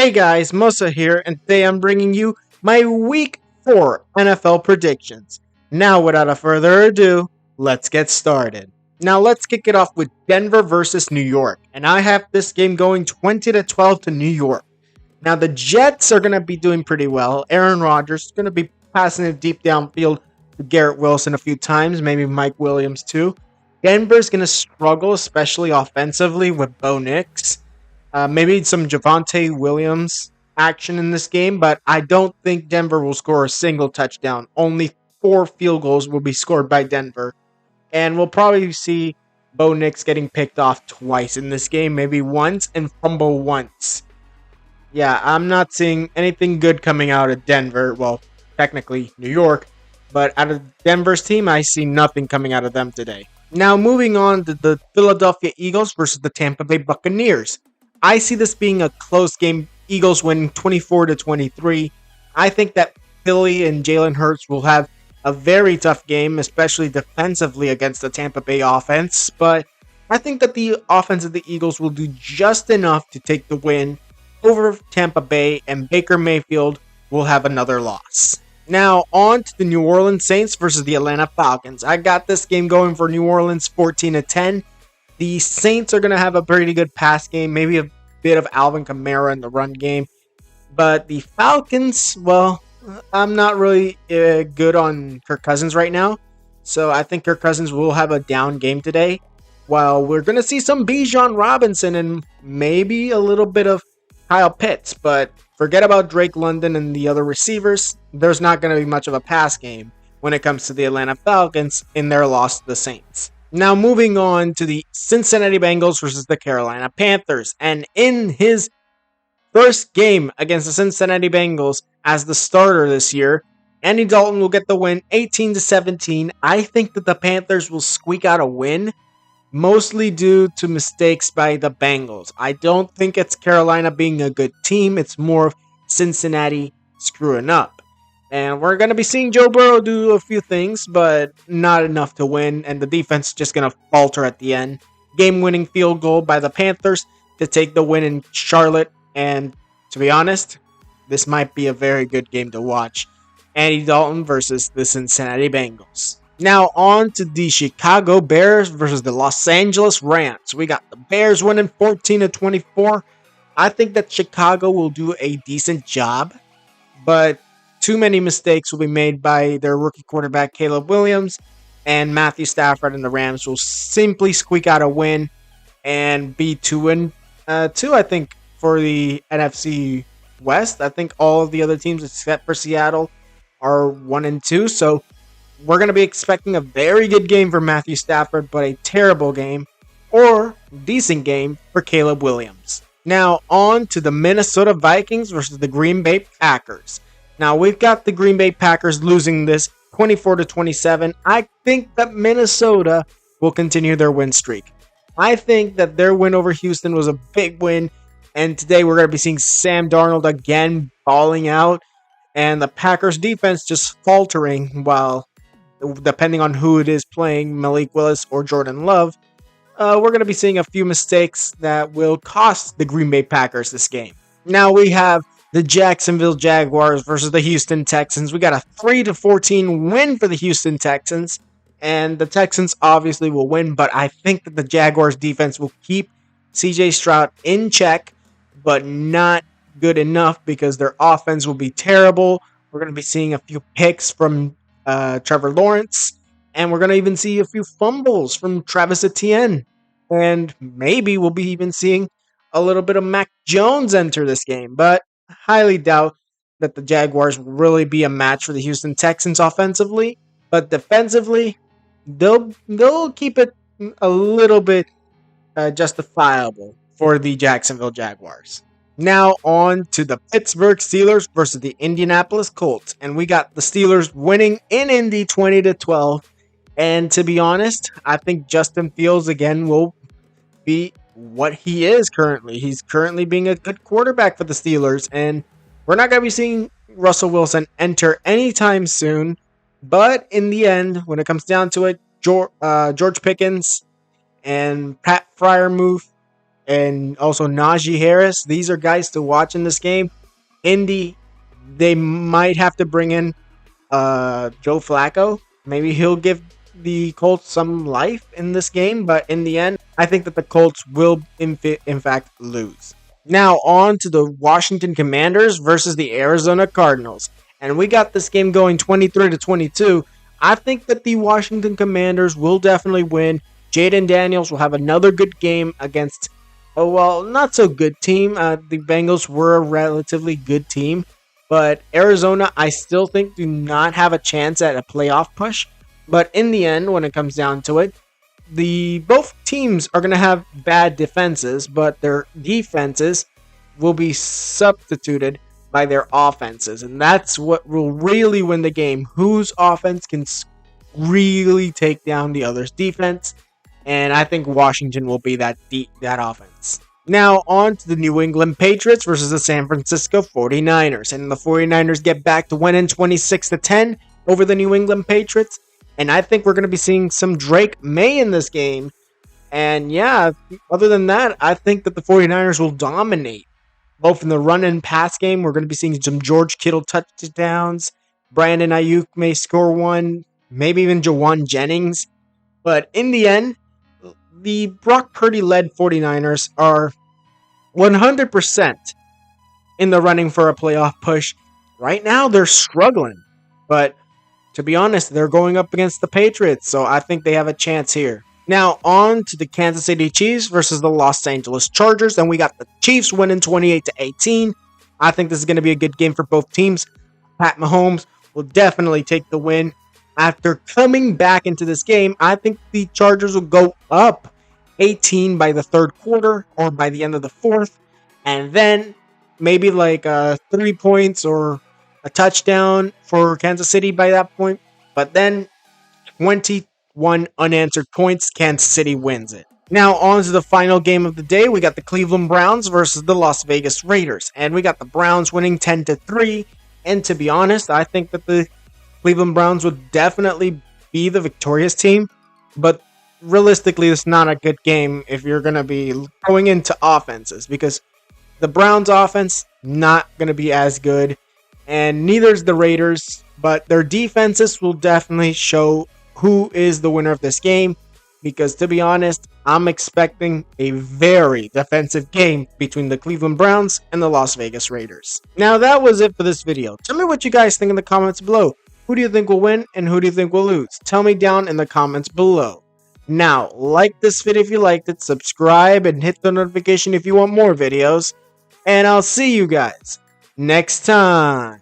Hey guys, Mosa here, and today I'm bringing you my Week 4 NFL predictions. Now, without a further ado, let's get started. Now, let's kick it off with Denver versus New York, and I have this game going 20-12 to New York. Now, the Jets are going to be doing pretty well. Aaron Rodgers is going to be passing it deep downfield to Garrett Wilson a few times, maybe Mike Williams too. Denver's going to struggle, especially offensively, with Bo Nix. Maybe some Javonte Williams action in this game, but I don't think Denver will score a single touchdown. Only 4 field goals will be scored by Denver. And we'll probably see Bo Nix getting picked off twice in this game, maybe once, and fumble once. Yeah, I'm not seeing anything good coming out of Denver. Well, technically New York, but out of Denver's team, I see nothing coming out of them today. Now, moving on to the Philadelphia Eagles versus the Tampa Bay Buccaneers. I see this being a close game. Eagles winning 24-23. I think that Philly and Jalen Hurts will have a very tough game, especially defensively against the Tampa Bay offense. But I think that the offense of the Eagles will do just enough to take the win over Tampa Bay, and Baker Mayfield will have another loss. Now, on to the New Orleans Saints versus the Atlanta Falcons. I got this game going for New Orleans 14-10. The Saints are going to have a pretty good pass game, maybe a bit of Alvin Kamara in the run game. But the Falcons, well, I'm not really good on Kirk Cousins right now. So I think Kirk Cousins will have a down game today. While we're going to see some Bijan Robinson and maybe a little bit of Kyle Pitts. But forget about Drake London and the other receivers. There's not going to be much of a pass game when it comes to the Atlanta Falcons in their loss to the Saints. Now, moving on to the Cincinnati Bengals versus the Carolina Panthers. And in his first game against the Cincinnati Bengals as the starter this year, Andy Dalton will get the win 18-17. I think that the Panthers will squeak out a win, mostly due to mistakes by the Bengals. I don't think it's Carolina being a good team. It's more of Cincinnati screwing up. And we're going to be seeing Joe Burrow do a few things, but not enough to win. And the defense is just going to falter at the end. Game-winning field goal by the Panthers to take the win in Charlotte. And to be honest, this might be a very good game to watch. Andy Dalton versus the Cincinnati Bengals. Now on to the Chicago Bears versus the Los Angeles Rams. We got the Bears winning 14-24. I think that Chicago will do a decent job, but too many mistakes will be made by their rookie quarterback, Caleb Williams, and Matthew Stafford, and the Rams will simply squeak out a win and be 2-2, I think, for the NFC West. I think all of the other teams, except for Seattle, are 1-2. So we're going to be expecting a very good game for Matthew Stafford, but a terrible game or decent game for Caleb Williams. Now, on to the Minnesota Vikings versus the Green Bay Packers. Now, we've got the Green Bay Packers losing this 24-27. I think that Minnesota will continue their win streak. I think that their win over Houston was a big win. And today we're going to be seeing Sam Darnold again balling out. And the Packers defense just faltering while, depending on who it is playing, Malik Willis or Jordan Love, we're going to be seeing a few mistakes that will cost the Green Bay Packers this game. Now we have the Jacksonville Jaguars versus the Houston Texans. We got a 3-14 win for the Houston Texans. And the Texans obviously will win, but I think that the Jaguars defense will keep CJ Stroud in check, but not good enough because their offense will be terrible. We're going to be seeing a few picks from Trevor Lawrence, and we're going to even see a few fumbles from Travis Etienne. And maybe we'll be even seeing a little bit of Mac Jones enter this game, but highly doubt that the Jaguars will really be a match for the Houston Texans offensively, but defensively, they'll keep it a little bit justifiable for the Jacksonville Jaguars. Now on to the Pittsburgh Steelers versus the Indianapolis Colts, and we got the Steelers winning in Indy 20-12. And to be honest, I think Justin Fields again will be what he is currently. He's currently being a good quarterback for the Steelers, and we're not going to be seeing Russell Wilson enter anytime soon. But in the end, when it comes down to it, George Pickens and Pat Freiermuth and also Najee Harris. These are guys to watch in this game. Indy, they might have to bring in Joe Flacco. Maybe he'll give the Colts some life in this game, but in the end, I think that the Colts will in fact lose. Now on to the Washington Commanders versus the Arizona Cardinals. And we got this game going 23-22. I think that the Washington Commanders will definitely win. Jaden Daniels will have another good game against, oh, well, not so good team. The Bengals were a relatively good team. But Arizona, I still think, do not have a chance at a playoff push. But in the end, when it comes down to it, both teams are going to have bad defenses, but their defenses will be substituted by their offenses. And that's what will really win the game. Whose offense can really take down the other's defense. And I think Washington will be that offense. Now on to the New England Patriots versus the San Francisco 49ers. And the 49ers get back to winning 26-10 over the New England Patriots. And I think we're going to be seeing some Drake May in this game. And yeah, other than that, I think that the 49ers will dominate. Both in the run and pass game, we're going to be seeing some George Kittle touchdowns. Brandon Ayuk may score one. Maybe even Jawan Jennings. But in the end, the Brock Purdy-led 49ers are 100% in the running for a playoff push. Right now, they're struggling. But to be honest, they're going up against the Patriots, so I think they have a chance here. Now, on to the Kansas City Chiefs versus the Los Angeles Chargers, and we got the Chiefs winning 28-18. I think this is going to be a good game for both teams. Pat Mahomes will definitely take the win. After coming back into this game, I think the Chargers will go up 18 by the third quarter or by the end of the fourth, and then maybe like 3 points or a touchdown for Kansas City by that point. But then 21 unanswered points, Kansas City wins it. Now on to the final game of the day. We got the Cleveland Browns versus the Las Vegas Raiders. And we got the Browns winning 10-3. And to be honest, I think that the Cleveland Browns would definitely be the victorious team. But realistically, it's not a good game if you're going to be going into offenses. Because the Browns offense, not going to be as good. And neither is the Raiders, but their defenses will definitely show who is the winner of this game. Because to be honest, I'm expecting a very defensive game between the Cleveland Browns and the Las Vegas Raiders. Now that was it for this video. Tell me what you guys think in the comments below. Who do you think will win and who do you think will lose? Tell me down in the comments below. Now, like this video if you liked it, subscribe and hit the notification if you want more videos. And I'll see you guys next time.